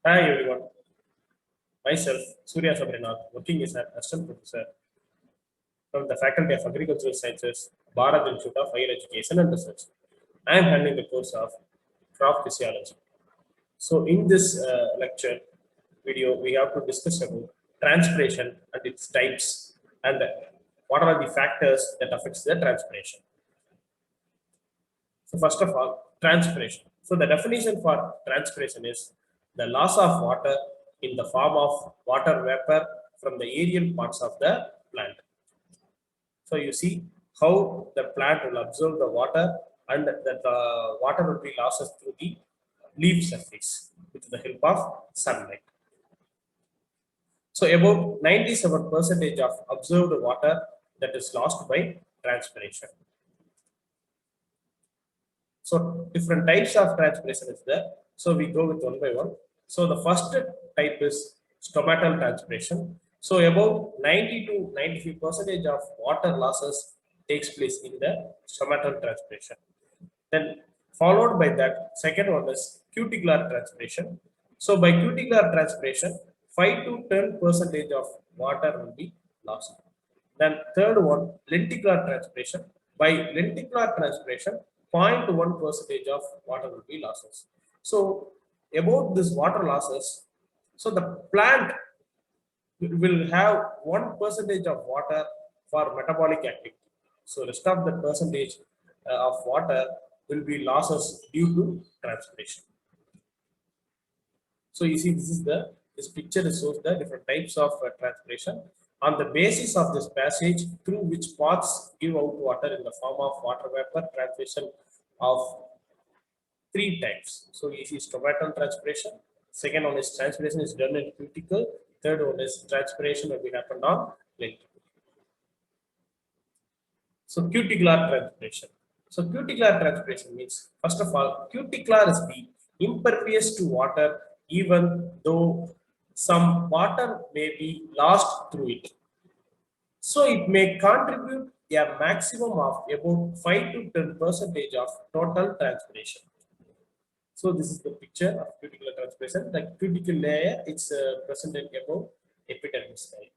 Hi everyone, myself Surya Sabrinath, working as an assistant professor from the Faculty of Agricultural Sciences, Bharat Institute of Higher Education and Research. I am handling the course of crop physiology. So in this lecture video, we have to discuss about transpiration and its types and what are the factors that affects the transpiration. So first of all, transpiration. So the definition for transpiration is the loss of water in the form of water vapor from the aerial parts of the plant. So you see how the plant will absorb the water and that the water will be lost through the leaf surface with the help of sunlight. So about 97% of absorbed water that is lost by transpiration. So different types of transpiration is there. So we go with one by one. So the first type is stomatal transpiration. So about 90 to 95% of water losses takes place in the stomatal transpiration. Then followed by that, second one is cuticular transpiration. So by cuticular transpiration, 5 to 10% of water will be lost. Then third one, lenticular transpiration. By lenticular transpiration, 0.1% of water will be losses. So about this water losses, so the plant will have 1% of water for metabolic activity. So rest of the percentage of water will be losses due to transpiration. So you see, this picture shows the different types of transpiration. On the basis of this passage, through which paths give out water in the form of water vapor, transpiration of three types. So you see stomatal transpiration. Second one is transpiration is done in cuticle. Third one is transpiration will be happened on lenticle. So cuticular transpiration. So cuticular transpiration means first of all, cuticular is the impervious to water even though some water may be lost through it. So it may contribute a maximum of about 5 to 10% of total transpiration. So this is the picture of cuticular transpiration. The cuticle layer is presented above epidermis layer.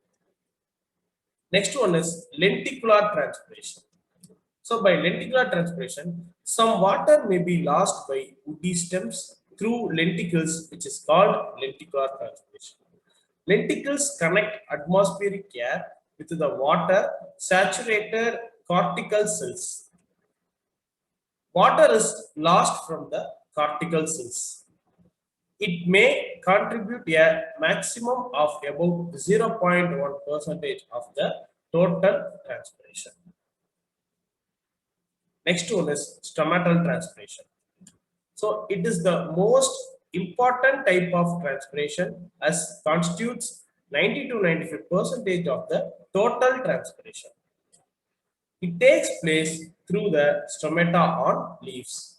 Next one is lenticular transpiration. So by lenticular transpiration, some water may be lost by woody stems through lenticles, which is called lenticular transpiration. Lenticles connect atmospheric air with the water saturated cortical cells. Water is lost from the cortical cells. It may contribute a maximum of about 0.1% of the total transpiration. Next one is stomatal transpiration. So it is the most important type of transpiration as constitutes 90 to 95% of the total transpiration. It takes place through the stomata on leaves.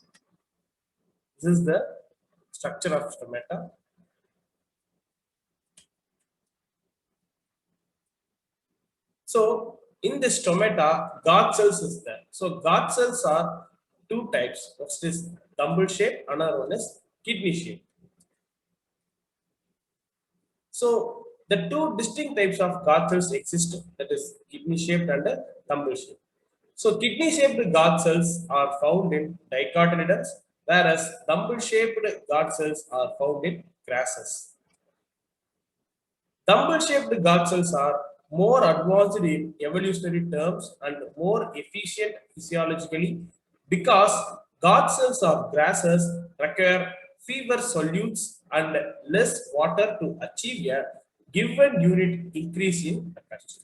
This is the structure of stomata. So in the stomata, guard cells is there. So guard cells are two types. First is thumble shape, another one is kidney shape. So the two distinct types of guard cells exist, that is kidney shaped and thumble shaped. So kidney shaped guard cells are found in dicotyledons, whereas thumble shaped guard cells are found in grasses. Thumble shaped guard cells are more advanced in evolutionary terms and more efficient physiologically because guard cells of grasses require fewer solutes and less water to achieve a given unit increase in capacity.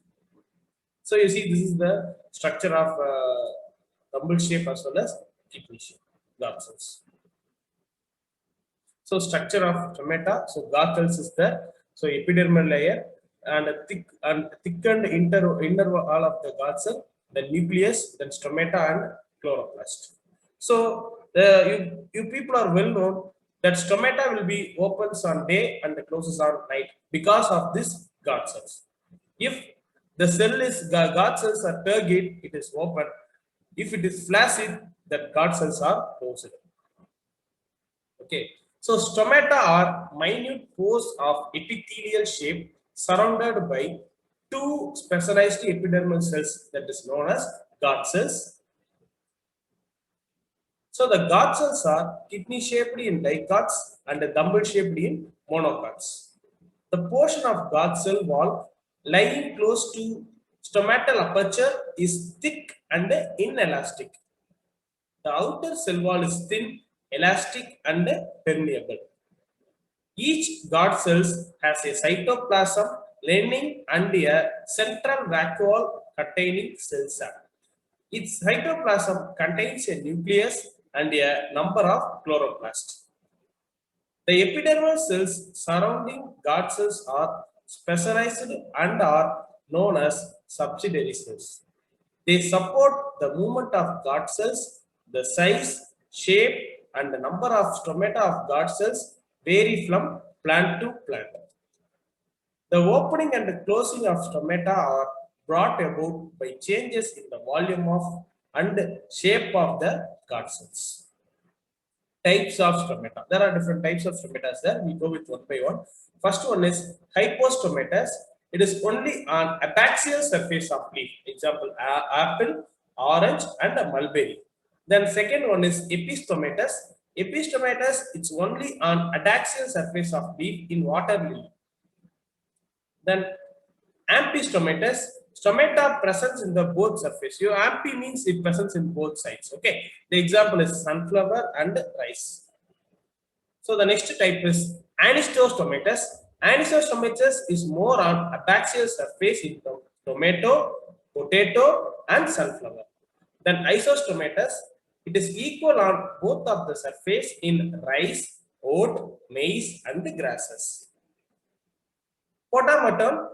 So you see, this is the structure of thumble shape as well as kidney shape guard cells. So structure of stomata. So guard cells is there. So epidermal layer and a thick and thickened inner wall of the guard cell, the nucleus, then stomata and chloroplast. So you people are well known that stomata will be opens on day and closes on night because of this guard cells. If the cell is guard cells are turgid, it is open. If it is flaccid, the guard cells are closed. Okay. So stomata are minute pores of epithelial shape surrounded by two specialized epidermal cells that is known as guard cells. So the guard cells are kidney shaped in dicots and thumble shaped in monocots. The portion of guard cell wall lying close to stomatal aperture is thick and inelastic. The outer cell wall is thin, elastic and permeable. Each guard cells has a cytoplasm lining and a central vacuole containing cell sac. Its cytoplasm contains a nucleus and a number of chloroplasts. The epidermal cells surrounding guard cells are specialized and are known as subsidiary cells. They support the movement of guard cells. The size, shape, and the number of stomata of guard cells vary from plant to plant. The opening and closing of stomata are brought about by changes in the volume of and shape of the guard cells. Types of stomata. There are different types of stomatas there. We go with one by one. First one is hypostomatus. It is only on abaxial surface of leaf. Example, apple, orange, and a mulberry. Then second one is epistomatus. Epistomatus, it's only on adaxial surface of leaf in water lily. Then ampistomatus, stomata presence in the both surface. Your ampi means it presents in both sides. Okay. The example is sunflower and rice. So the next type is anistostomatus. Anistostomatus is more on abaxial surface in tomato, potato, and sunflower. Then isostomatus, it is equal on both of the surface in rice, oat, maize, and the grasses. Potameton,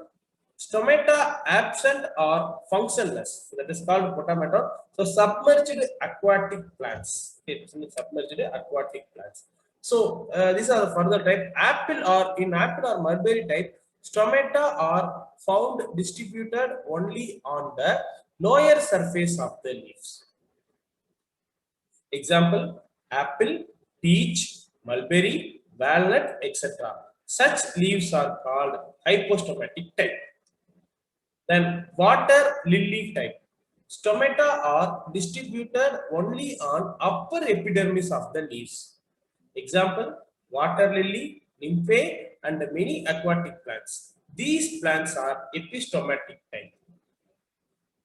stomata absent or functionless. That is called potameton. So submerged aquatic plants. Okay, submerged aquatic plants. So these are the further type. Apple or mulberry type, stomata are found distributed only on the lower surface of the leaves. Example, apple, peach, mulberry, walnut, etc. Such leaves are called hypostomatic type. Then water lily type. Stomata are distributed only on upper epidermis of the leaves. Example, water lily, nymphaea, and many aquatic plants. These plants are epistomatic type.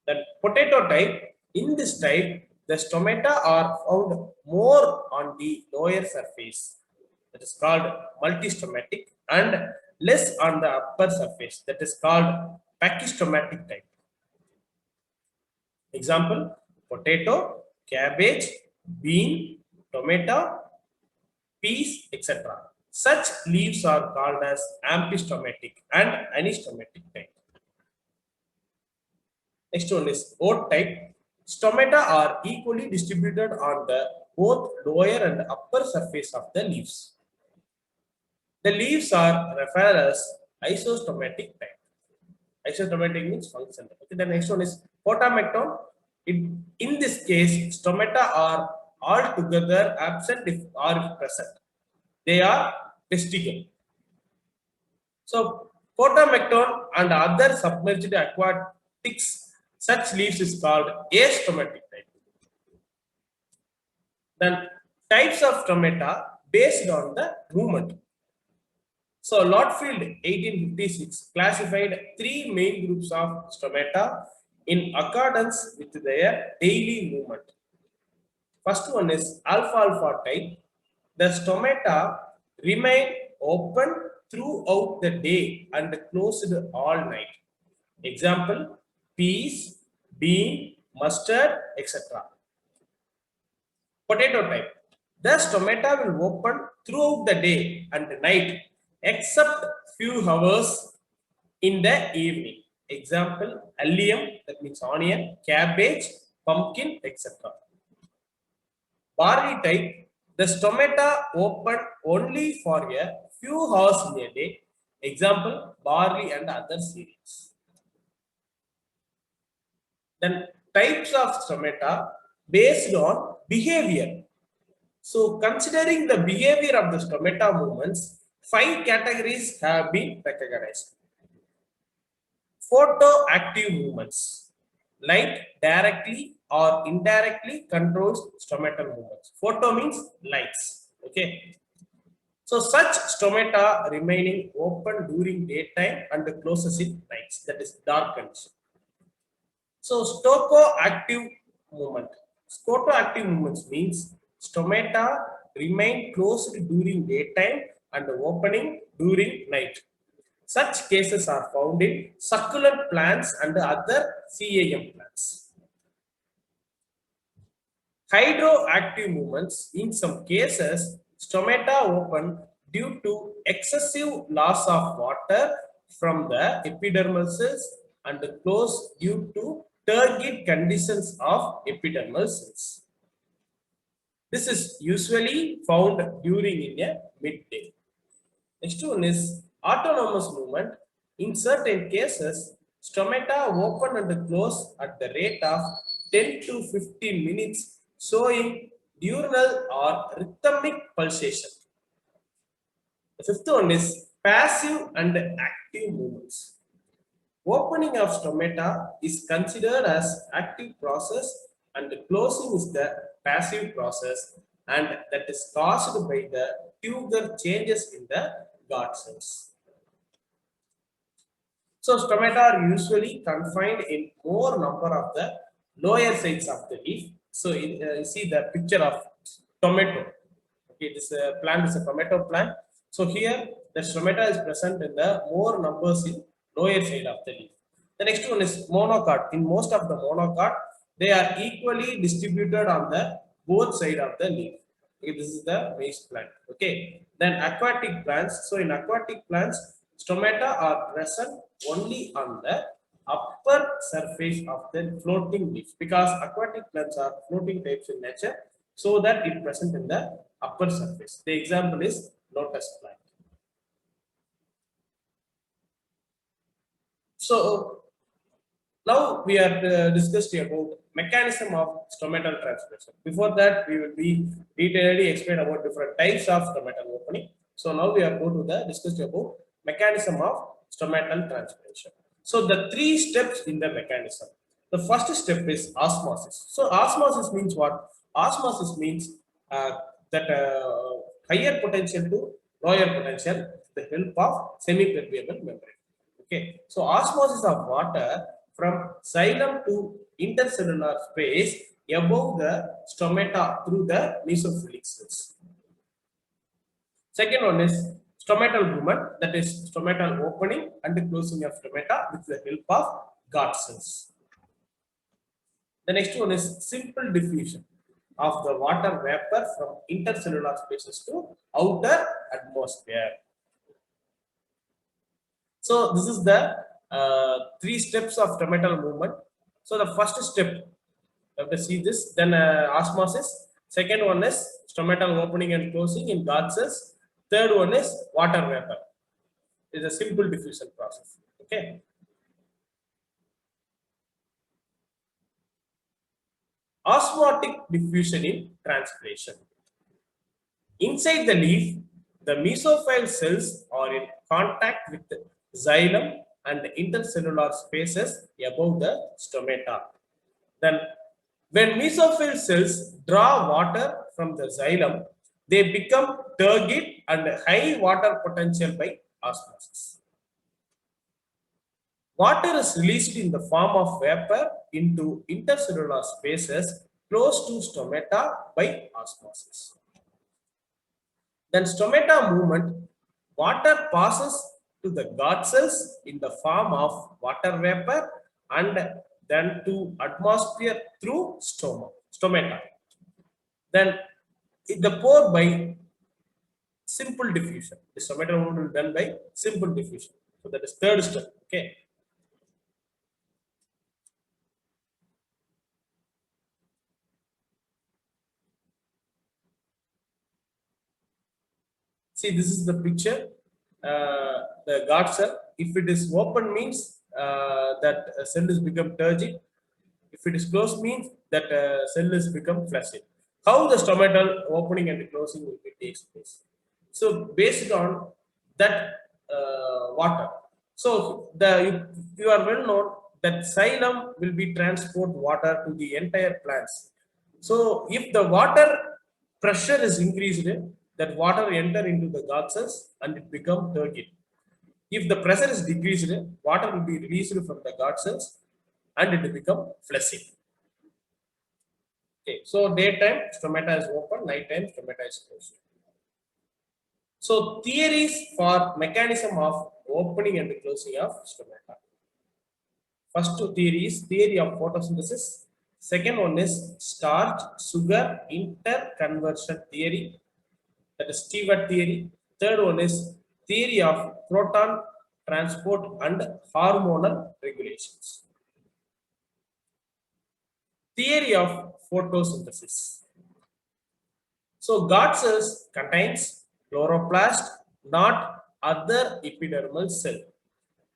Then potato type, in this type, the stomata are found more on the lower surface. That is called multistomatic, and less on the upper surface. That is called pachystomatic type. Example, potato, cabbage, bean, tomato, peas, etc. Such leaves are called as ampistomatic and anistomatic type. Next one is oat type. Stomata are equally distributed on the both lower and upper surface of the leaves. The leaves are referred as isostomatic type. Isostomatic means functional. Okay, the next one is potameton. In this case, stomata are altogether absent if present. They are testicle. So potameton and other submerged aquatics, such leaves is called astomatic type. Then types of stomata based on the movement. So Lotfield 1856 classified three main groups of stomata in accordance with their daily movement. First one is alfalfa type. The stomata remain open throughout the day and closed all night. Example, peas, bean, mustard, etc. Potato type. The stomata will open throughout the day and night except few hours in the evening. Example, allium, that means onion, cabbage, pumpkin, etc. Barley type, the stomata open only for a few hours in a day. Example, barley and other cereals. Then types of stomata based on behavior. So considering the behavior of the stomata movements, 5 categories have been recognized. Photoactive movements. Light directly or indirectly controls stomatal movements. Photo means lights. Okay. So such stomata remaining open during daytime and closes in nights. That is dark condition. So stochoactive movement. Stochoactive movements means stomata remain closed during daytime and opening during night. Such cases are found in succulent plants and other CAM plants. Hydroactive movements, in some cases, stomata open due to excessive loss of water from the epidermal cells and close due to turgid conditions of epidermal cells. This is usually found during in a midday. Next one is autonomous movement. In certain cases, stomata open and close at the rate of 10 to 15 minutes, showing diurnal or rhythmic pulsation. The fifth one is passive and active movements. Opening of stomata is considered as active process and closing is the passive process, and that is caused by the tubular changes in the guard cells. So stomata are usually confined in more number of the lower sides of the leaf. So you see the picture of tomato. Okay, this plant is a tomato plant. So here the stomata is present in the more numbers in lower side of the leaf. The next one is monocot. In most of the monocot, they are equally distributed on the both side of the leaf. Okay, this is the maize plant. Okay, then aquatic plants. So in aquatic plants, stomata are present only on the upper surface of the floating leaf, because aquatic plants are floating types in nature, so that it present in the upper surface. The example is lotus plant. So now we are discussed about mechanism of stomatal transmission. Before that, we will be detailedly explain about different types of stomatal opening. So now we are going to the discuss about mechanism of stomatal transmission. So the 3 steps in the mechanism. The first step is osmosis. So osmosis means what? Osmosis means that higher potential to lower potential with the help of semi-permeable membrane. Okay, so osmosis of water from xylem to intercellular space above the stomata through the mesophilic cells. Second one is stomatal movement, that is stomatal opening and closing of stomata with the help of guard cells. The next one is simple diffusion of the water vapor from intercellular spaces to outer atmosphere. So this is the 3 steps of stomatal movement. So the first step, you have to see this, then osmosis. Second one is stomatal opening and closing in guard cells. Third one is water vapor. It is a simple diffusion process. Okay. Osmotic diffusion in transpiration. Inside the leaf, the mesophile cells are in contact with the xylem and intercellular spaces above the stomata. Then, when mesophile cells draw water from the xylem, they become turgid and high water potential by osmosis. Water is released in the form of vapor into intercellular spaces close to stomata by osmosis. Then stomata movement, water passes to the guard cells in the form of water vapor and then to atmosphere through stomata. Then the pour by simple diffusion. The stomata movement is done by simple diffusion. So that is third step. Okay. See, this is the picture. The guard cell. If it is open, means that cell is become turgid. If it is closed, means that cell is become flaccid. how the stomatal opening and closing will be takes place. So based on that water. So you are well known that xylem will be transport water to the entire plants. So if the water pressure is increased, that water enter into the guard cells and it become turgid. If the pressure is decreased, water will be released from the guard cells and it will become flushing. Okay, so daytime stomata is open, nighttime stomata is closed. So theories for mechanism of opening and closing of stomata. First two theories, theory of photosynthesis. Second one is starch sugar interconversion theory, that is Stewart theory. Third one is theory of proton transport and hormonal regulations. Theory of photosynthesis. So guard cells contains chloroplast, not other epidermal cell.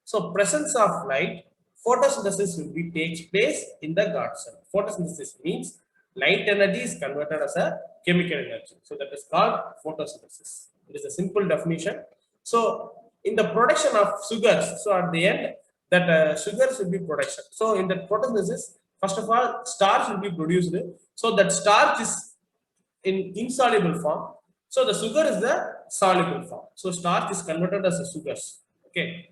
So presence of light, photosynthesis will be takes place in the guard cell. Photosynthesis means light energy is converted as a chemical energy. So that is called photosynthesis. It is a simple definition. So in the production of sugars, so at the end that sugars will be production. So in the photosynthesis, first of all, starch will be produced. So that starch is in insoluble form. So the sugar is the soluble form. So starch is converted as a sugars. Okay.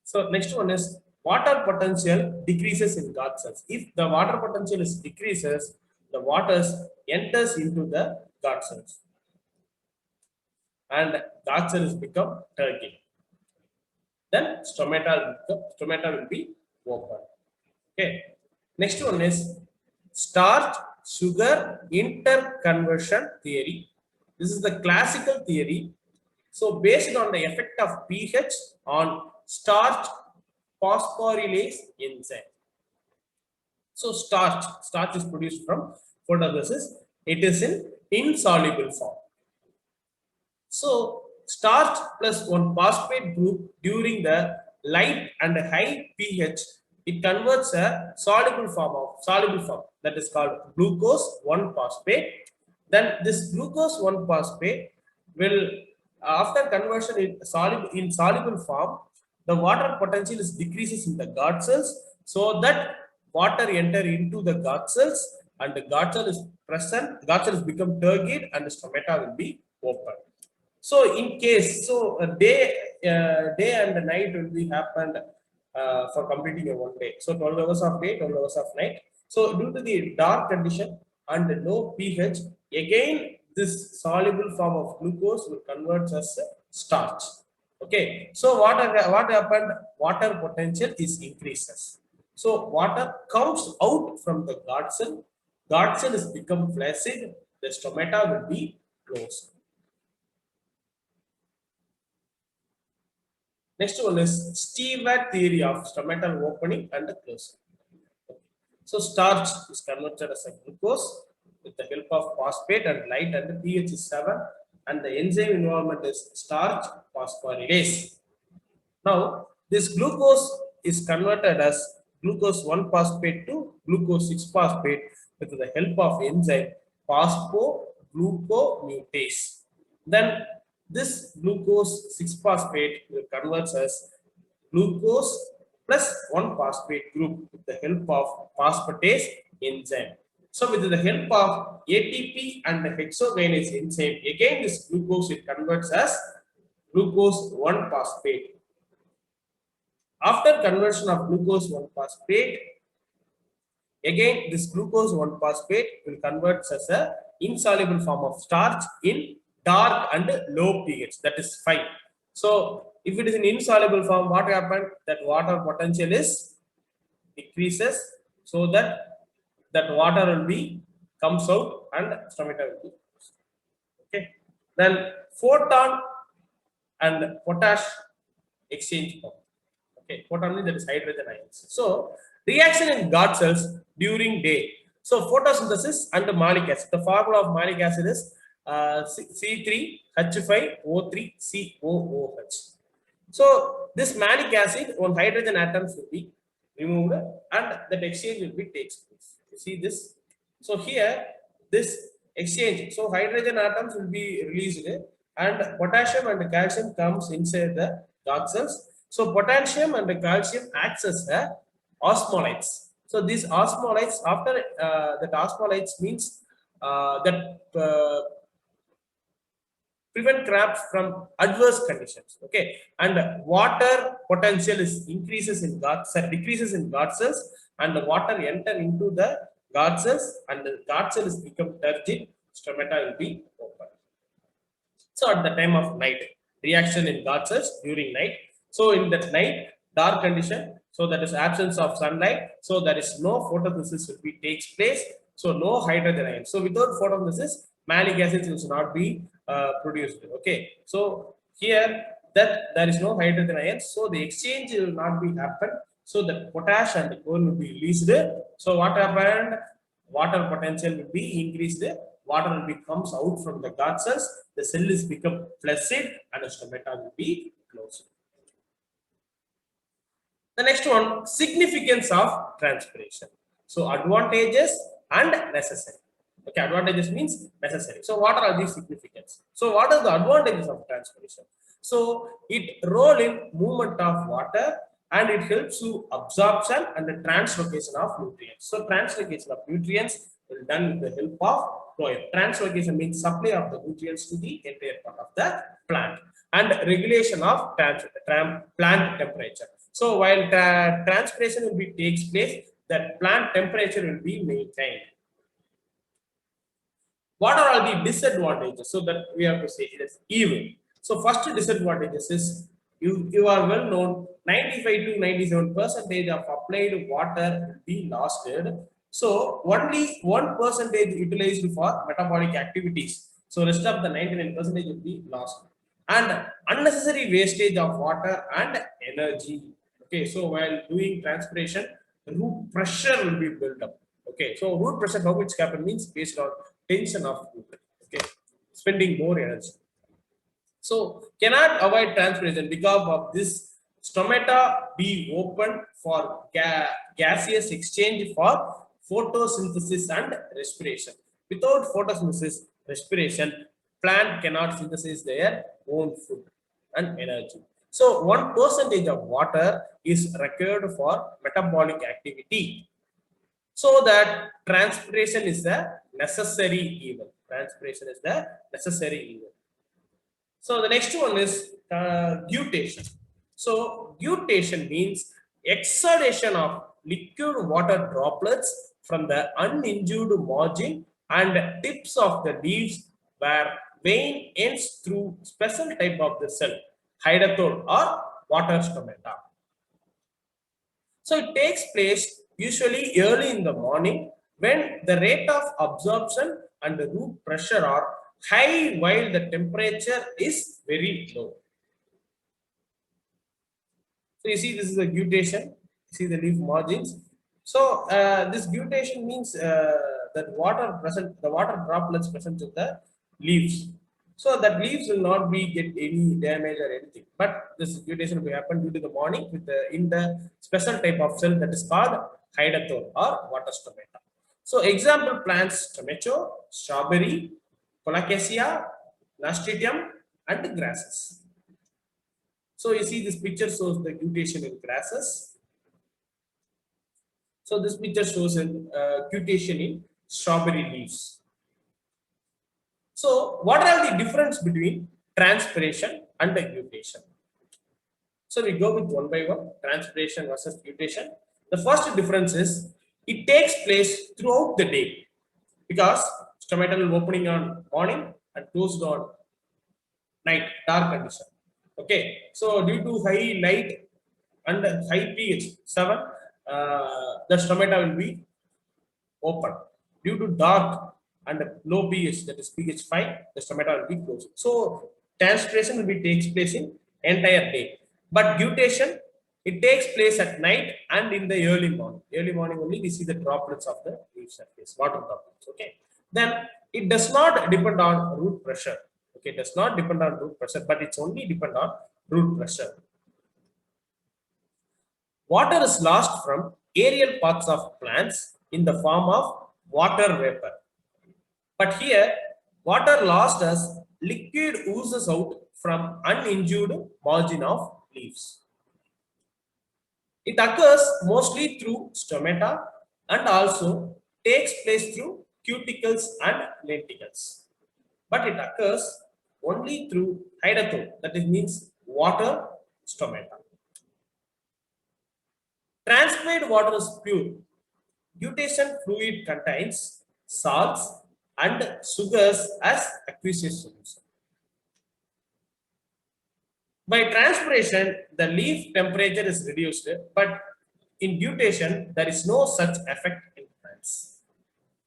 So next one is water potential decreases in guard cells. If the water potential is decreases, the waters enters into the guard cells and guard cells become turgid. Then stomata will be open. Okay. Next one is starch sugar interconversion theory. This is the classical theory. So based on the effect of pH on starch phosphorylase enzyme. So starch is produced from photosynthesis. It is in insoluble form. So starch plus one phosphate group during the light and high pH, it converts a soluble form that is called glucose 1-phosphate. Then this glucose 1-phosphate will, after conversion in soluble form, the water potential is decreases in the guard cells, so that water enter into the guard cells and the guard cell is present, guard cells become turgid and the stomata will be open. So in case, so day and night will be happened for completing a one day. So 12 hours of day, 12 hours of night. So due to the dark condition and low pH, again this soluble form of glucose will convert as starch. Okay. So what happened? Water potential is increases. So water comes out from the guard cell. Guard cell is become flaccid. The stomata will be closed. Next one is Stewart theory of stomatal opening and closing. So starch is converted as a glucose with the help of phosphate and light, and the pH is 7, and the enzyme involvement is starch phosphorylase. Now this glucose is converted as glucose 1-phosphate to glucose 6-phosphate with the help of enzyme phosphoglucomutase. Then this glucose 6-phosphate will convert as glucose plus 1-phosphate group with the help of phosphatase enzyme. So with the help of ATP and the hexokinase enzyme, again this glucose it converts as glucose 1-phosphate. After conversion of glucose 1-phosphate, again this glucose 1-phosphate will convert as a insoluble form of starch in dark and low pH, that is 5. So if it is in insoluble form, what happened? That water potential is decreases, so that water will be comes out and stomata will be closed. Okay. Then photon and potash exchange form. Okay, photon means that is hydrogen ions. So reaction in guard cells during day. So photosynthesis and malic acid. The formula of malic acid is C3H5O3COOH. So this malic acid, one hydrogen atoms will be removed and that exchange will be takes place. You see this? So here this exchange. So hydrogen atoms will be released and potassium and calcium comes inside the dark cells. So potassium and calcium acts as the osmolytes. So these osmolytes, after that osmolytes means that prevent crops from adverse conditions. Okay, and water potential is increases in decreases in guard cells, and the water enter into the guard cells, and the guard cell is become turgid. Stomata will be open. So at the time of night, reaction in guard cells during night. So in that night, dark condition. So that is absence of sunlight. So there is no photosynthesis will be takes place. So no hydrogen ions. So without photosynthesis, malic acids will not be produced. Okay. So here that there is no hydrogen ions. So the exchange will not be happen. So the potash and the coal will be released. So what happened? Water potential will be increased. Water will be comes out from the guard cells. The cell is become flaccid and the stomata will be closed. The next one, significance of transpiration. So advantages and necessary. Okay, advantages means necessary. So what are these significance? So what are the advantages of transpiration? So it role in movement of water and it helps to absorption and the translocation of nutrients. So translocation of nutrients will done with the help of phloem. Translocation means supply of the nutrients to the entire part of the plant and regulation of plant temperature. So while transpiration will be takes place, that plant temperature will be maintained. What are all the disadvantages? So that we have to say it is evil. So first disadvantages is you are well known 95 to 97% of applied water will be lost. So only 1% utilized for metabolic activities. So rest of the 99% will be lost. And unnecessary wastage of water and energy. Okay, so while doing transpiration, root pressure will be built up. Okay, so root pressure, how it's happen means based on tension of root. Okay, spending more energy. So cannot avoid transpiration because of this stomata be open for gaseous exchange for photosynthesis and respiration. Without photosynthesis, respiration, plant cannot synthesize their own food and energy. So 1% of water is required for metabolic activity. So that transpiration is the necessary evil. Transpiration is the necessary evil. So the next one is guttation. So guttation means exhalation of liquid water droplets from the uninjured margin and tips of the leaves where vein ends through special type of the cell, hydathode or water stomata. So it takes place usually early in the morning when the rate of absorption and the root pressure are high while the temperature is very low. So you see this is a guttation, see the leaf margins. So this guttation means that the water droplets present in the leaves. So that leaves will not be get any damage or anything. But this guttation will happen due to the morning with in the special type of cell that is called hydathore or water stomata. So example plants tomato, strawberry, colocasia, nasturtium, and grasses. So you see this picture shows the guttation in grasses. So this picture shows in guttation in strawberry leaves. So what are the difference between transpiration and guttation? So we go with one by one, transpiration versus guttation. The first difference is it takes place throughout the day because stomatal will opening on morning and closed on night, dark condition. Okay, so due to high light and high pH 7, the stomata will be open. Due to dark and low pH, that is pH 5, the stomata will be closed. So transpiration will be takes place in entire day. But guttation, it takes place at night and in the early morning. Early morning only we see the droplets of the leaf surface, water droplets. Okay, then it does not depend on root pressure. Okay, it does not depend on root pressure, but it's only depend on root pressure. Water is lost from aerial parts of plants in the form of water vapor. But here, water lost as liquid oozes out from uninjured margin of leaves. It occurs mostly through stomata and also takes place through cuticles and lenticles. But it occurs only through hydatho, that is means water stomata. Transpired water is pure. Guttation fluid contains salts and sugars as aqueous solution. By transpiration, the leaf temperature is reduced, but in guttation, there is no such effect in plants.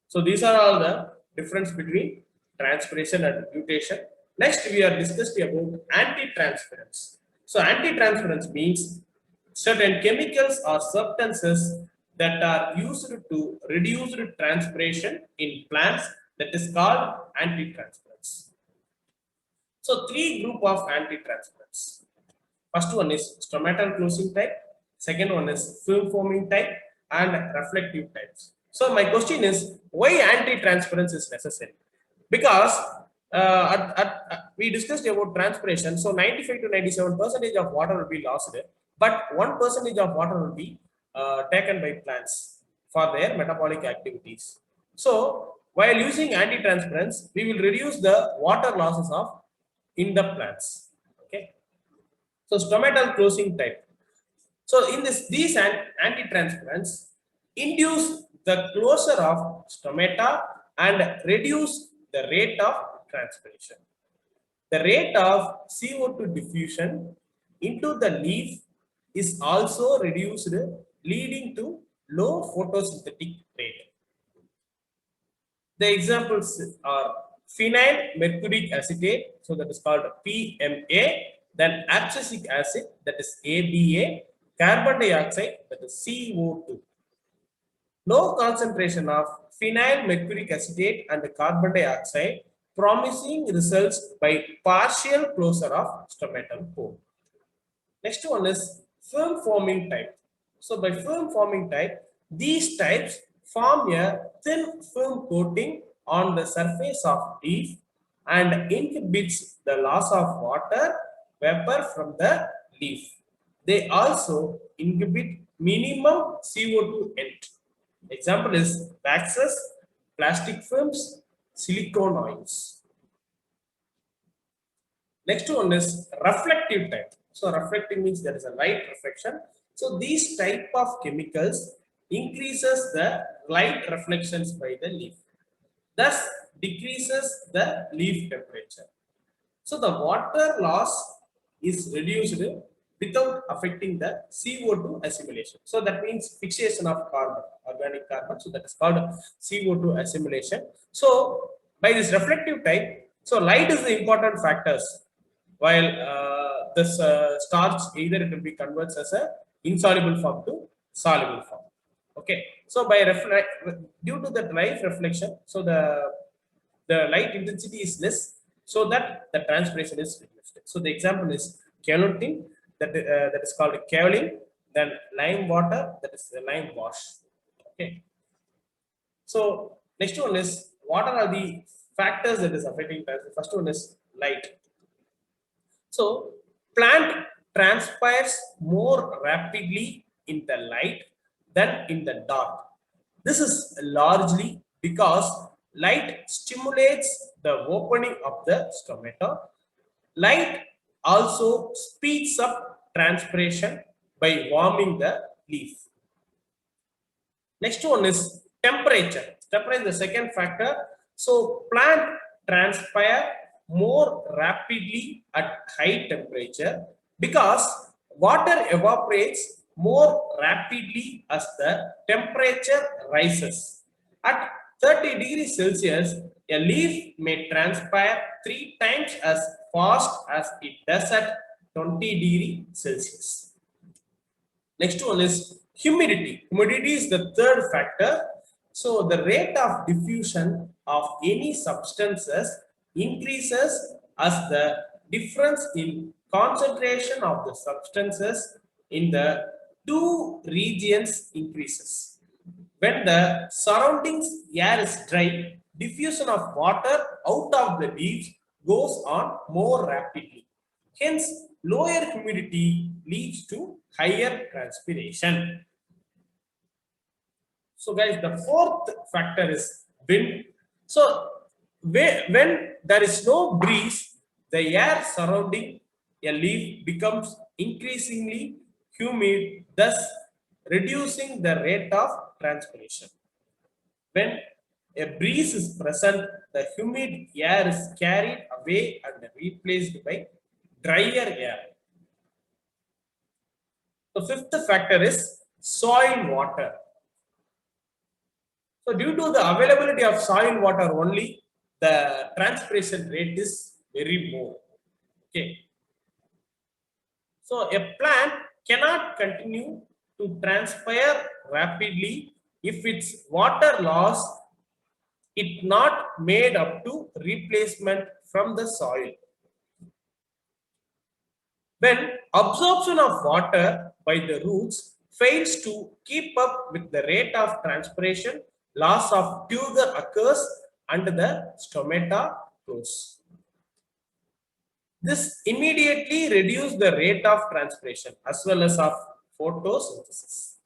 So these are all the difference between transpiration and guttation. Next, we are discussed about anti-transference. So anti-transference means certain chemicals or substances that are used to reduce transpiration in plants, that is called anti-transference. So three group of anti-transference. First one is stomatal closing type, second one is film forming type, and reflective types. So my question is, why anti-transference is necessary? Because we discussed about transpiration, so 95 to 97% of water will be lost, but 1% of water will be taken by plants for their metabolic activities. So while using anti-transference, we will reduce the water losses of in the plants. Okay. So stomatal closing type. So in these anti-transference induce the closure of stomata and reduce the rate of transpiration. The rate of CO2 diffusion into the leaf is also reduced, leading to low photosynthetic rate. The examples are phenyl mercuric acetate, so that is called PMA, then abscisic acid, that is ABA, carbon dioxide, that is CO2. Low concentration of phenyl mercuric acetate and carbon dioxide, promising results by partial closure of stomatal pore. Next one is film forming type. So by film forming type, these types form a thin film coating on the surface of leaf and inhibits the loss of water vapor from the leaf. They also inhibit minimum CO2 entry. Example is waxes, plastic films, silicone oils. Next one is reflective type. So reflective means there is a light reflection. So these type of chemicals increases the light reflections by the leaf, thus decreases the leaf temperature. So the water loss is reduced without affecting the CO2 assimilation. So that means fixation of carbon, organic carbon. So that is called CO2 assimilation. So by this reflective type, so light is the important factors, while this starch either it will be converts as a insoluble form to soluble form. Okay. So by due to the light reflection, so the light intensity is less, so that the transpiration is reduced. So the example is kaolin, that is called kaolin, then lime water, that is the lime wash. Okay. So next one is, what are the factors that is affecting transpiration? First one is light. So plant transpires more rapidly in the light than in the dark. This is largely because light stimulates the opening of the stomata. Light also speeds up transpiration by warming the leaf. Next one is temperature. Temperature is the second factor. So plant transpire more rapidly at high temperature because water evaporates more rapidly as the temperature rises. At 30 degrees Celsius, a leaf may transpire 3 times as fast as it does at 20 degrees Celsius. Next one is humidity. Humidity is the third factor. So the rate of diffusion of any substances increases as the difference in concentration of the substances in the two regions increases. When the surroundings air is dry, diffusion of water out of the leaves goes on more rapidly. Hence, lower humidity leads to higher transpiration. So guys, the fourth factor is wind. So when there is no breeze, the air surrounding a leaf becomes increasingly humid, thus reducing the rate of transpiration. When a breeze is present, the humid air is carried away and replaced by drier air. The fifth factor is soil water. So due to the availability of soil water only, the transpiration rate is very more. Okay. So a plant cannot continue to transpire rapidly if its water loss is not made up to replacement from the soil. When absorption of water by the roots fails to keep up with the rate of transpiration, loss of tuber occurs and the stomata close. This immediately reduces the rate of transpiration as well as of photosynthesis.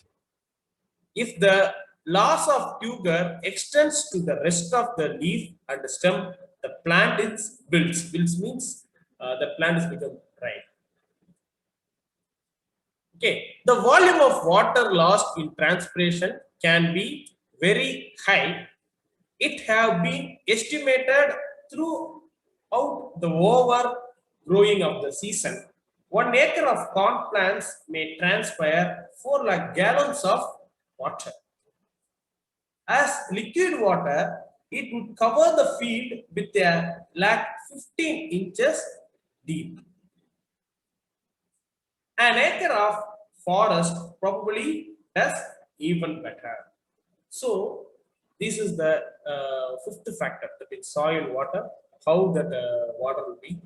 If the loss of tuber extends to the rest of the leaf and stem, the plant is wilts. Wilts means the plant is become dry. Okay, the volume of water lost in transpiration can be very high. It have been estimated throughout the overgrowing of the season. 1 acre of corn plants may transpire 4 lakh gallons of water. As liquid water, it would cover the field with a lakh 15 inches deep. An acre of forest probably does even better. So this is the fifth factor, that is soil water, how that water will be,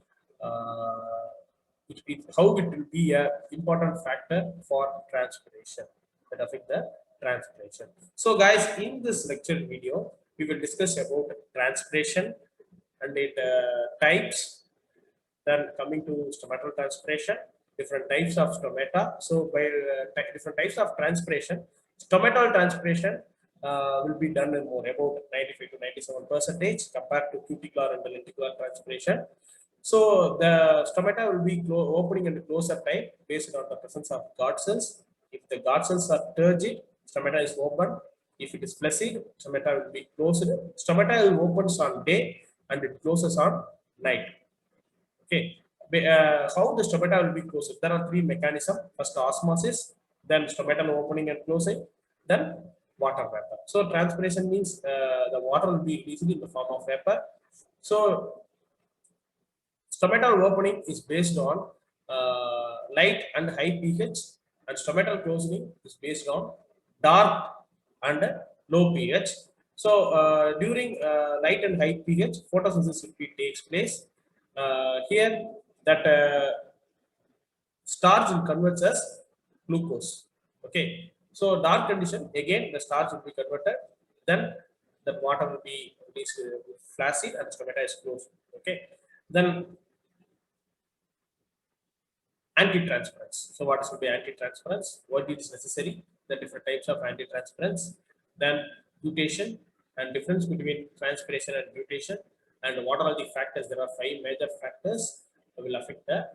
how it will be a important factor for transpiration, that affect the transpiration. So guys, in this lecture video, we will discuss about transpiration and its types. Then coming to stomatal transpiration, different types of stomata. So by different types of transpiration, stomatal transpiration will be done in more, about 95 to 97% compared to cuticular and the lenticular transpiration. So the stomata will be opening and closure type based on the presence of guard cells. If the guard cells are turgid, stomata is open. If it is flaccid, stomata will be closed. Stomata will opens on day and it closes on night. Okay, how the stomata will be closed? There are three mechanisms. First, osmosis, then stomatal opening and closing, then water vapor. So transpiration means the water will be released in the form of vapor. So stomatal opening is based on light and high pH, and stomatal closing is based on dark and low pH. So during light and high pH, photosynthesis takes place. Here that starch will convert as glucose. Okay, so dark condition, again the starch will be converted, then the water will be flaccid and stomata is closed. Okay, then anti-transference. So what should be anti-transference? What is necessary? The different types of anti-transference. Then mutation and difference between transpiration and mutation. And what are the factors? There are 5 major factors that will affect the